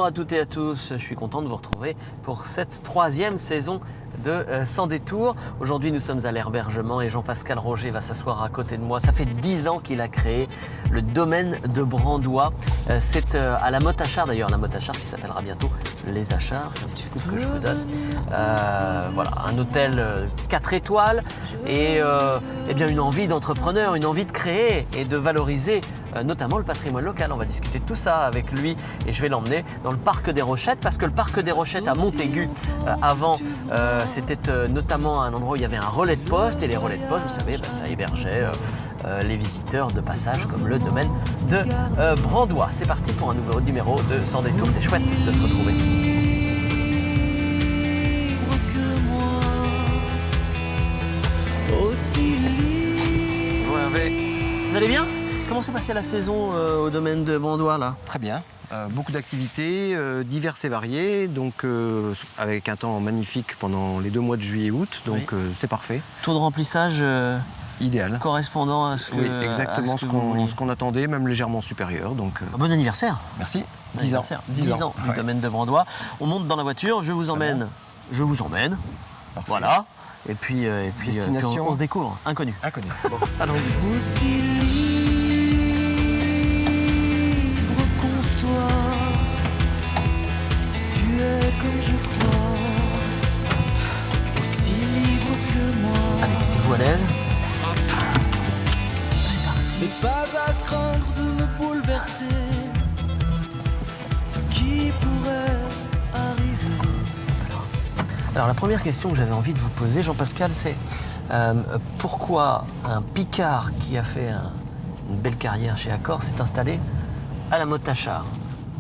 à toutes et à tous, je suis content de vous retrouver pour cette 3e saison de Sans détour. Aujourd'hui nous sommes à l'Herbergement et Jean-Pascal Roger va s'asseoir à côté de moi. Ça fait 10 ans qu'il a créé le domaine de Brandois. C'est à la Motte Achard d'ailleurs, la Motte Achard qui s'appellera bientôt Les Achards, c'est un petit scoop que je vous donne. Voilà, un hôtel 4 étoiles et bien une envie d'entrepreneur, une envie de créer et de valoriser notamment le patrimoine local. On va discuter de tout ça avec lui et je vais l'emmener dans le parc des Rochettes parce que le parc des Rochettes à Montaigu, avant, c'était notamment un endroit où il y avait un relais de poste et les relais de poste, vous savez, ça hébergeait les visiteurs de passage comme le domaine de Brandois. C'est parti pour un nouveau numéro de Sans détour, c'est chouette de se retrouver. Vous allez bien ? Comment s'est passée la saison au domaine de Brandois là ? Très bien. Beaucoup d'activités diverses et variées, donc avec un temps magnifique pendant les 2 mois de juillet et août, donc oui. C'est parfait. Taux de remplissage idéal. Correspondant à ce que... Oui, exactement ce qu'on attendait, même légèrement supérieur. Donc, Bon anniversaire. Merci. 10 ans. 10 ans du domaine de Brandois. On monte dans la voiture, je vous emmène. Parfait. Voilà. Et puis on se découvre. Inconnu. Bon. Allons-y. Si tu es comme je crois, aussi libre que moi. Allez, mettez-vous à l'aise. Et pas à craindre de me bouleverser, ce qui pourrait arriver. Alors la première question que j'avais envie de vous poser, Jean-Pascal, c'est pourquoi un Picard qui a fait une belle carrière chez Accor s'est installé à la Motte Achard ?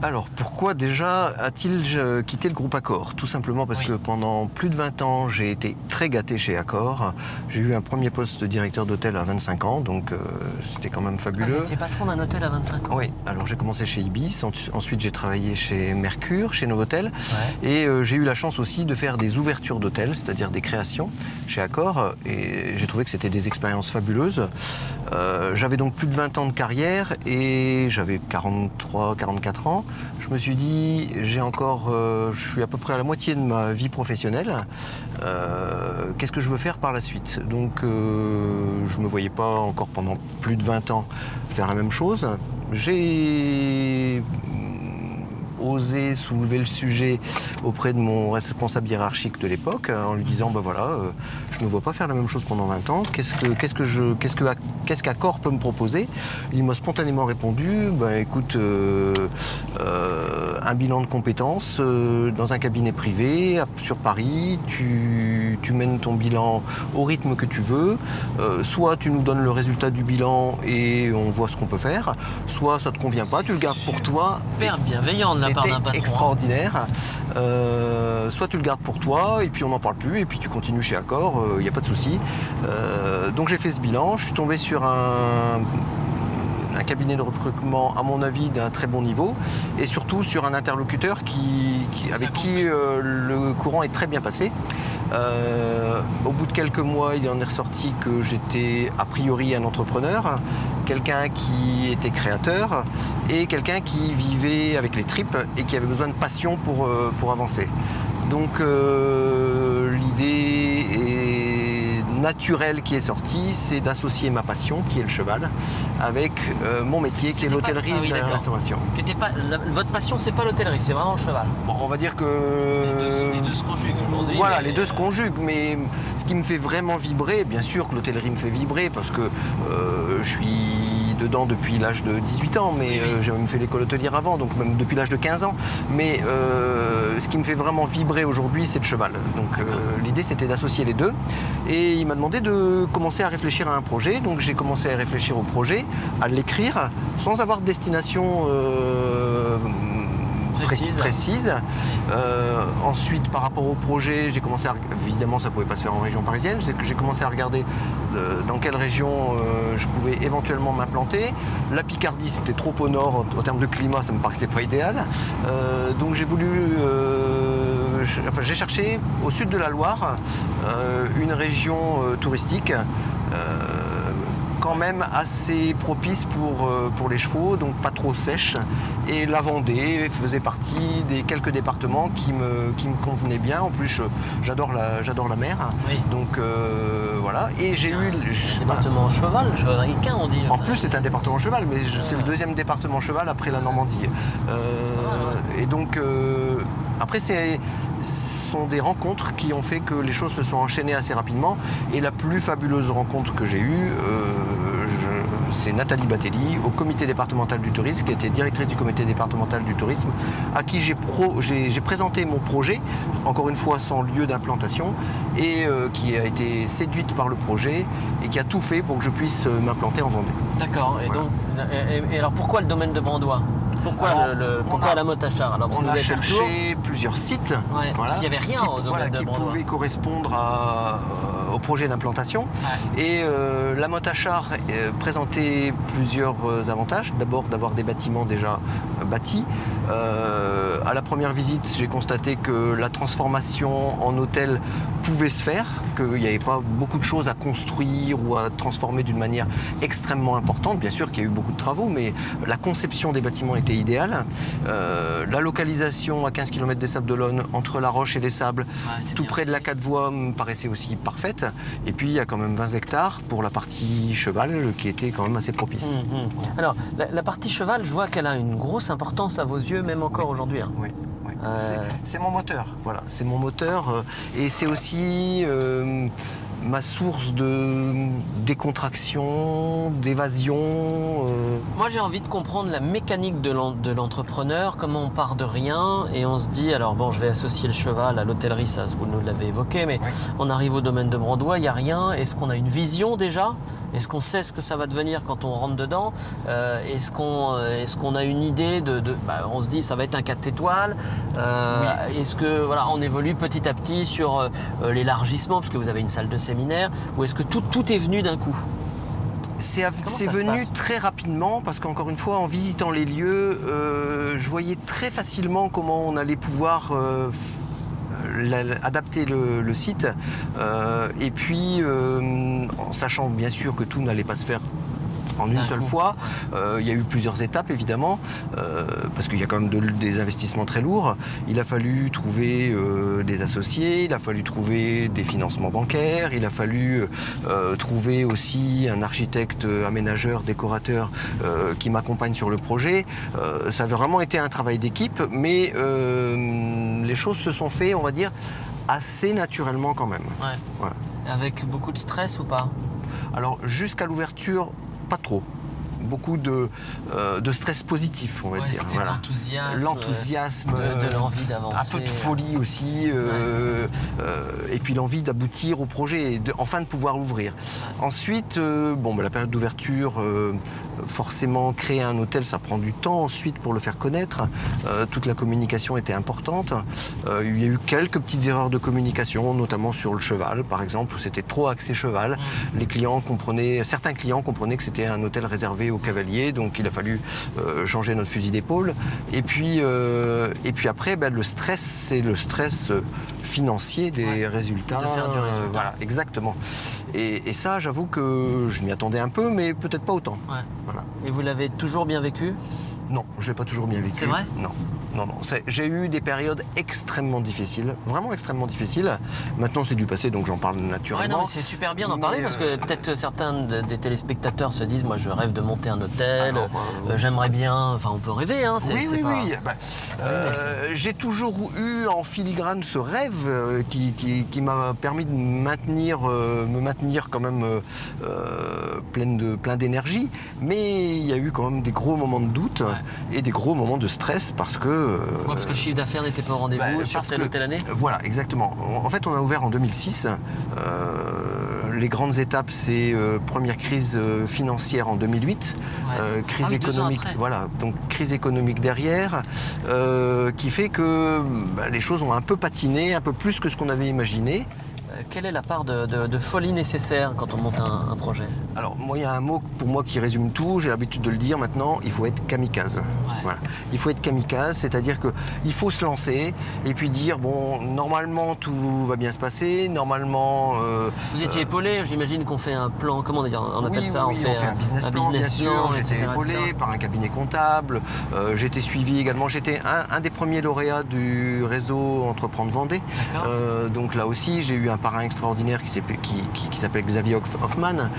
Alors, pourquoi déjà a-t-il quitté le groupe Accor ? Tout simplement parce que pendant plus de 20 ans, j'ai été très gâté chez Accor. J'ai eu un premier poste de directeur d'hôtel à 25 ans, donc c'était quand même fabuleux. Vous étiez patron d'un hôtel à 25 ans ? Oui, alors j'ai commencé chez Ibis, ensuite j'ai travaillé chez Mercure, chez Novotel, et j'ai eu la chance aussi de faire des ouvertures d'hôtels, c'est-à-dire des créations chez Accor, et j'ai trouvé que c'était des expériences fabuleuses. J'avais donc plus de 20 ans de carrière et j'avais 43-44 ans. Je me suis dit, je suis à peu près à la moitié de ma vie professionnelle. Qu'est-ce que je veux faire par la suite ? Donc, je ne me voyais pas encore pendant plus de 20 ans faire la même chose. J'ai osé soulever le sujet auprès de mon responsable hiérarchique de l'époque en lui disant je ne me vois pas faire la même chose pendant 20 ans, qu'est-ce qu'Accor peut me proposer ? Il m'a spontanément répondu écoute, un bilan de compétences dans un cabinet privé sur Paris, tu mènes ton bilan au rythme que tu veux, soit tu nous donnes le résultat du bilan et on voit ce qu'on peut faire, soit ça ne te convient pas, tu le gardes pour toi. Super bienveillant de la part d'un patron. C'était extraordinaire. Soit tu le gardes pour toi et puis on n'en parle plus et puis tu continues chez Accor, il n'y a pas de souci. Donc j'ai fait ce bilan, je suis tombé sur un cabinet de recrutement à mon avis d'un très bon niveau et surtout sur un interlocuteur avec qui le courant est très bien passé. Au bout de quelques mois, il en est ressorti que j'étais a priori un entrepreneur, quelqu'un qui était créateur et quelqu'un qui vivait avec les tripes et qui avait besoin de passion pour avancer. Donc l'idée naturelle qui est sortie, c'est d'associer ma passion, qui est le cheval, avec mon métier, qui est l'hôtellerie et la restauration. Votre passion, c'est pas l'hôtellerie, c'est vraiment le cheval. Bon, on va dire que... Les deux se conjuguent aujourd'hui. Voilà, les deux se conjuguent, mais ce qui me fait vraiment vibrer, bien sûr que l'hôtellerie me fait vibrer, parce que je suis dedans depuis l'âge de 18 ans, mais j'ai même fait l'école hôtelière avant, donc même depuis l'âge de 15 ans. Mais ce qui me fait vraiment vibrer aujourd'hui, c'est le cheval. Donc l'idée, c'était d'associer les deux. Et il m'a demandé de commencer à réfléchir à un projet. Donc j'ai commencé à réfléchir au projet, à l'écrire, sans avoir de destination précise. Ensuite, par rapport au projet, j'ai commencé à... Évidemment, ça ne pouvait pas se faire en région parisienne. J'ai commencé à regarder dans quelle région je pouvais éventuellement m'implanter. La Picardie, c'était trop au nord. En termes de climat, ça ne me paraissait pas idéal. Donc j'ai voulu... j'ai cherché au sud de la Loire une région touristique quand même assez propice pour les chevaux, donc pas trop sèche. Et la Vendée faisait partie des quelques départements qui me convenaient bien. En plus, j'adore la mer. Oui. Donc voilà. Et j'ai eu... C'est un département cheval, chevalicain on dit. En plus, c'est un département cheval, mais c'est le deuxième département cheval après la Normandie. Et donc, après, ce sont des rencontres qui ont fait que les choses se sont enchaînées assez rapidement. Et la plus fabuleuse rencontre que j'ai eue, c'est Nathalie Batelli, au comité départemental du tourisme, qui était directrice du comité départemental du tourisme, à qui j'ai présenté mon projet, encore une fois sans lieu d'implantation, et qui a été séduite par le projet et qui a tout fait pour que je puisse m'implanter en Vendée. D'accord. Et Voilà. donc, et alors pourquoi le domaine de Brandois? Pourquoi, pourquoi la Motte-à-Char? Alors, parce que On vous a avez fait le tour. cherché plusieurs sites Parce qu'il n'y avait rien au domaine de qui Brandois. pouvaient correspondre au projet d'implantation. Ouais. Et la Motte-à-Char présentait plusieurs avantages. D'abord, d'avoir des bâtiments déjà bâtis. À la première visite, j'ai constaté que la transformation en hôtel pouvait se faire, qu'il n'y avait pas beaucoup de choses à construire ou à transformer d'une manière extrêmement importante. Bien sûr qu'il y a eu beaucoup de travaux, mais la conception des bâtiments était idéale. La localisation à 15 km des Sables-d'Olonne, entre La Roche et les Sables, tout près de la 4 voies, me paraissait aussi parfaite. Et puis, il y a quand même 20 hectares pour la partie cheval, qui était quand même assez propice. Alors, la partie cheval, je vois qu'elle a une grosse importance à vos yeux, même encore aujourd'hui. Hein. Oui, oui. C'est mon moteur, voilà, c'est mon moteur. Et c'est aussi ma source de décontraction, d'évasion. Moi, j'ai envie de comprendre la mécanique de l'entrepreneur, comment on part de rien et on se dit, alors bon, je vais associer le cheval à l'hôtellerie, ça, vous nous l'avez évoqué, mais Oui. on arrive au domaine de Brandois, il n'y a rien. Est-ce qu'on a une vision déjà? Est-ce qu'on sait ce que ça va devenir quand on rentre dedans? Est-ce qu'on a une idée on se dit, ça va être un 4 étoiles. Oui. Est-ce que voilà, on évolue petit à petit sur l'élargissement, parce que vous avez une salle de séminaire, ou est-ce que tout est venu d'un coup? C'est ça se venu passe très rapidement parce qu'encore une fois, en visitant les lieux, je voyais très facilement comment on allait pouvoir adapter le site. Et puis, en sachant bien sûr que tout n'allait pas se faire en une seule fois. Il y a eu plusieurs étapes évidemment, parce qu'il y a quand même des investissements très lourds. Il a fallu trouver des associés, il a fallu trouver des financements bancaires, il a fallu trouver aussi un architecte, aménageur, décorateur qui m'accompagne sur le projet. Ça a vraiment été un travail d'équipe, mais les choses se sont faites, on va dire, assez naturellement quand même. Ouais. Voilà. Avec beaucoup de stress ou pas? Alors jusqu'à l'ouverture, pas trop. Beaucoup de stress positif, on va dire. C'était Voilà. l'enthousiasme, de l'envie d'avancer. Un peu de folie aussi, et puis l'envie d'aboutir au projet et enfin de pouvoir l'ouvrir. Ensuite, la période d'ouverture, forcément créer un hôtel, ça prend du temps ensuite pour le faire connaître. Toute la communication était importante. Il y a eu quelques petites erreurs de communication, notamment sur le cheval, par exemple, où c'était trop axé cheval. Certains clients comprenaient que c'était un hôtel réservé aux cavaliers, donc il a fallu changer notre fusil d'épaule. Et puis après, le stress, c'est le stress financier des résultats. De faire du résultat. Voilà, exactement. Et ça, j'avoue que je m'y attendais un peu, mais peut-être pas autant. Ouais. Voilà. Et vous l'avez toujours bien vécu? Non, je l'ai pas toujours bien vécu. C'est vrai? Non. J'ai eu des périodes extrêmement difficiles, vraiment extrêmement difficiles. Maintenant, c'est du passé, donc j'en parle naturellement. Ouais, non, mais c'est super bien d'en parler parce que peut-être certains des téléspectateurs se disent, moi, je rêve de monter un hôtel, j'aimerais bien. Enfin, on peut rêver, hein. Oui. J'ai toujours eu en filigrane ce rêve qui m'a permis de me maintenir quand même plein d'énergie. Mais il y a eu quand même des gros moments de doute et des gros moments de stress parce que parce que le chiffre d'affaires n'était pas au rendez-vous sur telle ou telle année? Voilà, exactement. En fait, on a ouvert en 2006. Les grandes étapes, c'est première crise financière en 2008, crise économique. Voilà, donc crise économique derrière, qui fait que les choses ont un peu patiné, un peu plus que ce qu'on avait imaginé. quelle est la part de folie nécessaire quand on monte un projet? Alors, moi, il y a un mot pour moi qui résume tout, j'ai l'habitude de le dire maintenant, il faut être kamikaze. Voilà. Il faut être kamikaze, c'est-à-dire qu'il faut se lancer et puis dire, bon, normalement, tout va bien se passer, normalement... Vous étiez épaulé, j'imagine qu'on fait un plan, comment on appelle ça? Oui, on fait un business plan, bien sûr. J'étais épaulé par un cabinet comptable, j'étais suivi également, j'étais un des premiers lauréats du réseau Entreprendre Vendée. Donc là aussi, j'ai eu un parrain extraordinaire qui s'appelle Xavier Hoffman,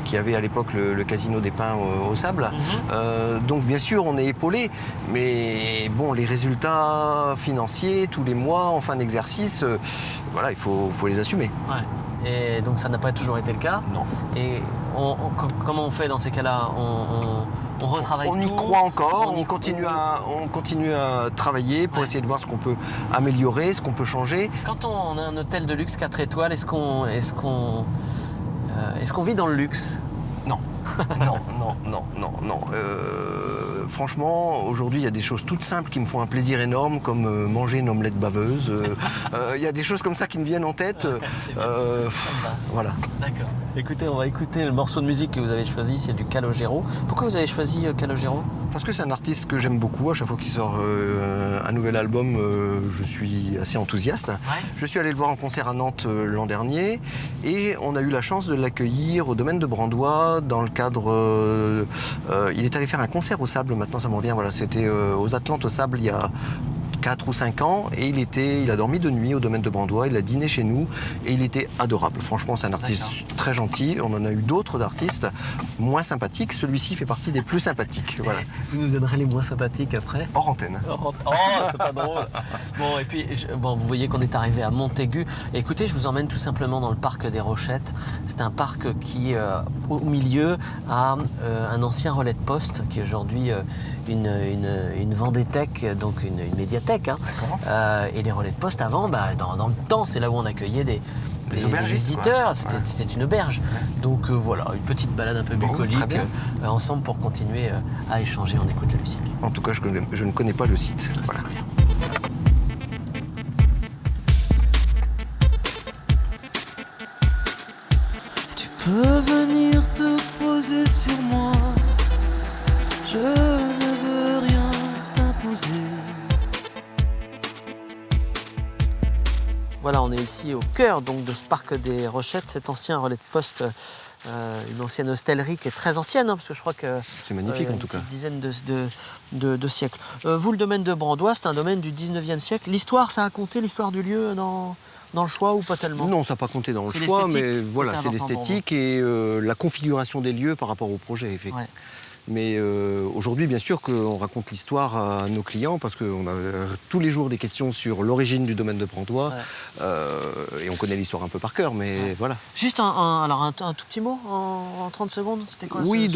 qui avait à l'époque le Casino des Pins au Sable. Donc bien sûr, on est épaulé, mais bon, les résultats financiers, tous les mois, en fin d'exercice, voilà, il faut les assumer. Ouais. Et donc ça n'a pas toujours été le cas. Non. Et comment on fait dans ces cas-là? On retravaille tout. On y croit encore, on continue à travailler pour essayer de voir ce qu'on peut améliorer, ce qu'on peut changer. Quand on a un hôtel de luxe 4 étoiles, est-ce qu'on vit dans le luxe? Non. Non. Franchement, aujourd'hui, il y a des choses toutes simples qui me font un plaisir énorme, comme manger une omelette baveuse. Il y a des choses comme ça qui me viennent en tête. Voilà. D'accord. Écoutez, on va écouter le morceau de musique que vous avez choisi, c'est du Calogero. Pourquoi vous avez choisi Calogero? Parce que c'est un artiste que j'aime beaucoup. À chaque fois qu'il sort un nouvel album, je suis assez enthousiaste. Ouais. Je suis allé le voir en concert à Nantes l'an dernier et on a eu la chance de l'accueillir au domaine de Brandois dans le cadre... il est allé faire un concert au Sable, maintenant ça m'en vient. Voilà, c'était aux Atlantes au Sable il y a 4 ou 5 ans et il a dormi de nuit au domaine de Brandois, il a dîné chez nous et il était adorable. Franchement, c'est un artiste très gentil. On en a eu d'autres d'artistes moins sympathiques. Celui-ci fait partie des plus sympathiques. Voilà. Vous nous donnerez les moins sympathiques après? Hors antenne. Oh, c'est pas drôle. Bon, et puis, vous voyez qu'on est arrivé à Montaigu. Écoutez, je vous emmène tout simplement dans le parc des Rochettes. C'est un parc qui, au milieu, a un ancien relais de poste qui est aujourd'hui une vendéthèque, donc une médiathèque. Et les relais de poste avant, dans le temps, c'est là où on accueillait des visiteurs, c'était une auberge. Donc voilà, une petite balade un peu bucolique ensemble pour continuer à échanger, on écoute la musique. En tout cas, je ne connais pas le site. Voilà. Tu peux venir te poser sur moi, je ne veux rien t'imposer. Voilà, on est ici au cœur donc, de ce parc des Rochettes, cet ancien relais de poste, une ancienne hostellerie qui est très ancienne, parce que je crois que c'est magnifique en tout cas. Une dizaine de siècles. Vous, le domaine de Brandois, c'est un domaine du 19e siècle. L'histoire, ça a compté, l'histoire du lieu dans le choix ou pas tellement? Non, ça n'a pas compté dans le choix, mais voilà, c'est l'esthétique et la configuration des lieux par rapport au projet, effectivement. Ouais. Mais aujourd'hui, bien sûr qu'on raconte l'histoire à nos clients parce qu'on a tous les jours des questions sur l'origine du domaine de Brandois. Et on connaît l'histoire un peu par cœur, mais voilà. Juste un tout petit mot en 30 secondes, c'était quoi? Oui,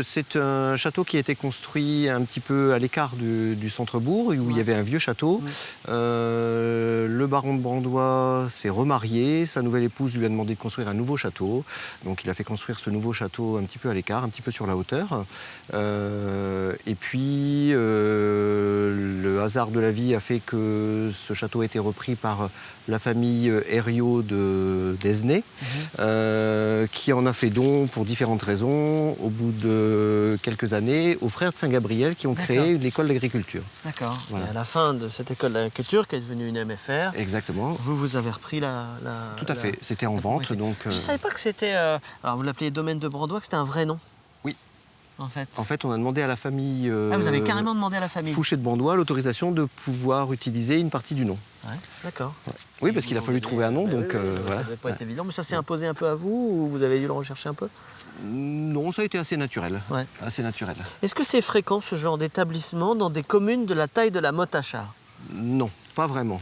c'est un château qui a été construit un petit peu à l'écart du centre-bourg, où il y avait un vieux château. Le baron de Brandois s'est remarié, sa nouvelle épouse lui a demandé de construire un nouveau château. Donc il a fait construire ce nouveau château un petit peu à l'écart, un petit peu sur la hauteur. Et puis, le hasard de la vie a fait que ce château a été repris par la famille Herriot d'Esnay, qui en a fait don pour différentes raisons, au bout de quelques années, aux frères de Saint-Gabriel qui ont créé l'école d'agriculture. D'accord. Voilà. Et à la fin de cette école d'agriculture, qui est devenue une MFR, exactement. Vous avez repris la... Tout à fait. C'était en vente. Donc, je ne savais pas que c'était... alors, vous l'appelez domaine de Brandois, que c'était un vrai nom. Oui. En fait, on a demandé à la famille... vous avez carrément demandé à la famille Fouché de Brandois l'autorisation de pouvoir utiliser une partie du nom. Ouais, d'accord. Ouais. Oui, parce qu'il a fallu trouver un nom, donc voilà. Ça ne devait pas être évident, mais ça s'est imposé un peu à vous ou vous avez dû le rechercher un peu? Non, ça a été assez naturel. Ouais. Assez naturel. Est-ce que c'est fréquent ce genre d'établissement dans des communes de la taille de la Motte-à-Char? Non, pas vraiment.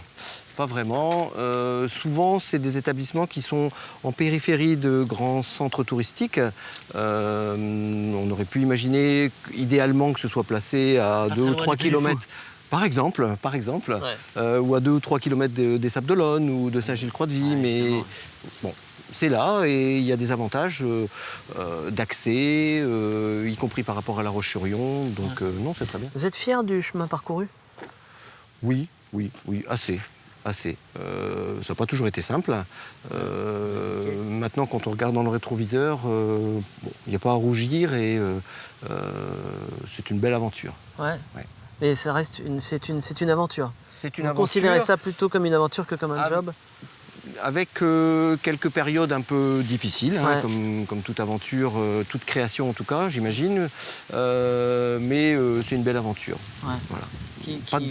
Pas vraiment. Souvent, c'est des établissements qui sont en périphérie de grands centres touristiques. On aurait pu imaginer idéalement que ce soit placé à 2 ou 3 kilomètres. Par exemple, ou à 2 ou 3 kilomètres des Sables d'Olonne ou de Saint-Gilles-Croix-de-Vie, mais bon, c'est là et il y a des avantages d'accès, y compris par rapport à La Roche-sur-Yon, donc non, c'est très bien. Vous êtes fier du chemin parcouru? Oui, assez. assez. Ça n'a pas toujours été simple. Maintenant, quand on regarde dans le rétroviseur, il n'y a pas à rougir et c'est une belle aventure. Ouais. Ouais. Mais ça reste c'est une aventure. C'est une Vous aventure. considérez ça plutôt comme une aventure que comme un job? Avec quelques périodes un peu difficiles, hein, Ouais. comme toute aventure, toute création en tout cas, j'imagine. Mais c'est une belle aventure. Ouais. Voilà.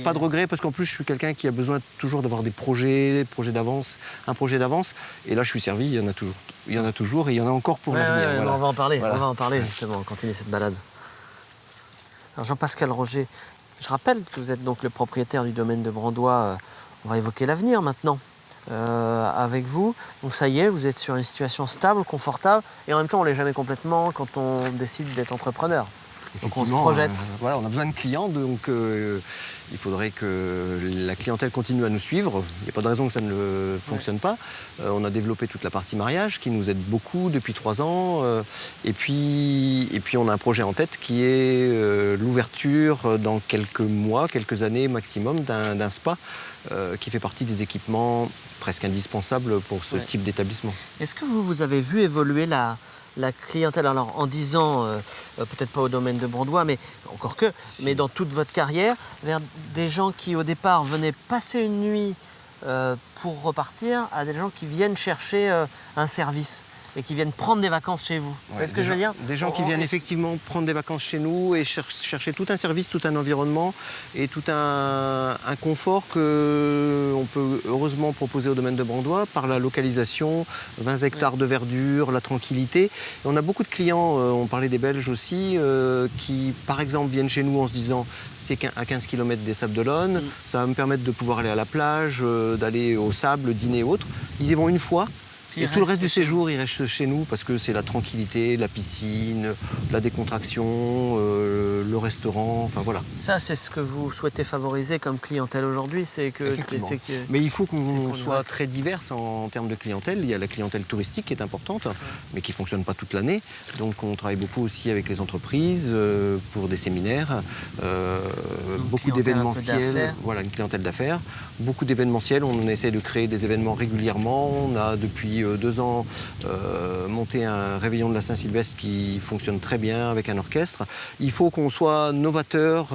Pas de regret parce qu'en plus je suis quelqu'un qui a besoin toujours d'avoir des projets d'avance, un projet d'avance. Et là je suis servi, il y en a toujours. Il y en a toujours et il y en a encore pour l'avenir. Ouais, Voilà. on va en parler, Voilà. on va en parler justement, continuer cette balade. Alors Jean-Pascal Roger, je rappelle que vous êtes donc le propriétaire du domaine de Brandois. On va évoquer l'avenir maintenant avec vous. Donc ça y est, vous êtes sur une situation stable, confortable, et en même temps on l'est jamais complètement quand on décide d'être entrepreneur. Donc on se projette. Voilà, on a besoin de clients, donc il faudrait que la clientèle continue à nous suivre. Il n'y a pas de raison que ça ne fonctionne pas. On a développé toute la partie mariage qui nous aide beaucoup depuis 3 ans. Et puis on a un projet en tête qui est l'ouverture dans quelques mois, quelques années maximum d'un spa qui fait partie des équipements presque indispensables pour ce type d'établissement. Est-ce que vous avez vu évoluer la clientèle, alors en 10 ans, peut-être pas au domaine de Brandois, mais encore que, mais dans toute votre carrière, vers des gens qui au départ venaient passer une nuit pour repartir, à des gens qui viennent chercher un service et qui viennent prendre des vacances chez vous. Vous voyez ce que je veux dire? Des gens qui viennent effectivement prendre des vacances chez nous et chercher tout un service, tout un environnement et tout un confort qu'on peut heureusement proposer au domaine de Brandois par la localisation, 20 hectares de verdure, la tranquillité. Et on a beaucoup de clients, on parlait des Belges aussi, qui par exemple viennent chez nous en se disant c'est à 15 km des Sables d'Olonne, ça va me permettre de pouvoir aller à la plage, d'aller au sable, dîner et autres. Ils y vont une fois. Et tout le reste du séjour, il reste chez nous parce que c'est la tranquillité, la piscine, la décontraction, le restaurant, enfin voilà. Ça, c'est ce que vous souhaitez favoriser comme clientèle aujourd'hui, c'est que... Mais il faut qu'on soit très divers en termes de clientèle. Il y a la clientèle touristique qui est importante, mais qui ne fonctionne pas toute l'année. Donc on travaille beaucoup aussi avec les entreprises pour des séminaires, beaucoup d'événementiels, voilà, une clientèle d'affaires, beaucoup d'événementiels. On essaie de créer des événements régulièrement. On a depuis 2 ans monté un réveillon de la Saint-Sylvestre qui fonctionne très bien avec un orchestre. Il faut qu'on soit novateur,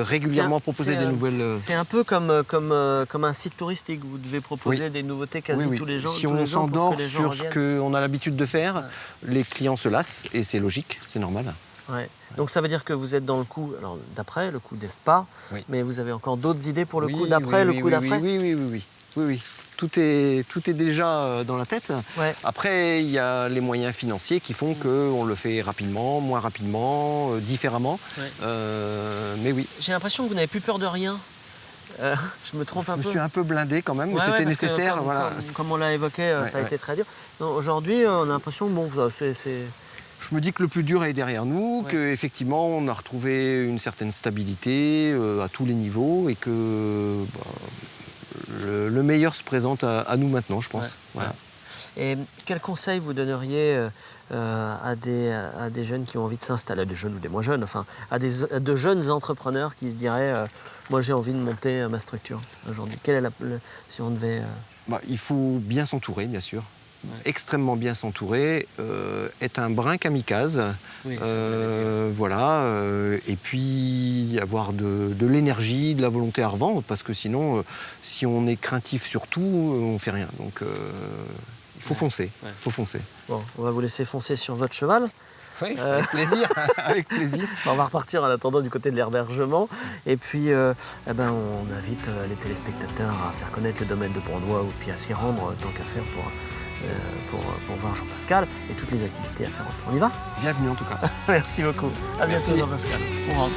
régulièrement proposer des nouvelles... C'est un peu comme un site touristique. Vous devez proposer des nouveautés quasi tous les jours. Si on s'endort sur ce qu'on a l'habitude de faire, les clients se lassent et c'est logique, c'est normal. Ouais. Donc ça veut dire que vous êtes dans le coup d'après, le coup des spas, mais vous avez encore d'autres idées pour le coup d'après, le coup d'après? Oui. Tout est déjà dans la tête. Ouais. Après, il y a les moyens financiers qui font qu'on le fait rapidement, moins rapidement, différemment. Mais oui. J'ai l'impression que vous n'avez plus peur de rien. Je me trompe un peu. Je me suis un peu blindé quand même, mais c'était nécessaire. Comme on l'a évoqué, ça a été très dur. Aujourd'hui, on a l'impression que c'est... Je me dis que le plus dur est derrière nous, qu'effectivement on a retrouvé une certaine stabilité à tous les niveaux et que le meilleur se présente à nous maintenant, je pense. Voilà. Et quel conseil vous donneriez à des jeunes qui ont envie de s'installer, à des jeunes ou des moins jeunes, enfin à de jeunes entrepreneurs qui se diraient moi j'ai envie de monter ma structure aujourd'hui. Quelle est si on devait... Il faut bien s'entourer, bien sûr. Extrêmement bien s'entourer, être un brin kamikaze, voilà, et puis avoir de l'énergie, de la volonté à revendre, parce que sinon, si on est craintif sur tout, on fait rien. Donc, il faut foncer. Faut foncer. Bon, on va vous laisser foncer sur votre cheval. Oui, avec plaisir. Avec plaisir. On va repartir en attendant du côté de l'herbergement. Et puis, on invite les téléspectateurs à faire connaître le domaine de Brandois, ou puis à s'y rendre tant qu'à faire pour voir Jean-Pascal et toutes les activités afférentes. On y va? Bienvenue en tout cas. Merci beaucoup. À bientôt Merci. Jean-Pascal. On rentre.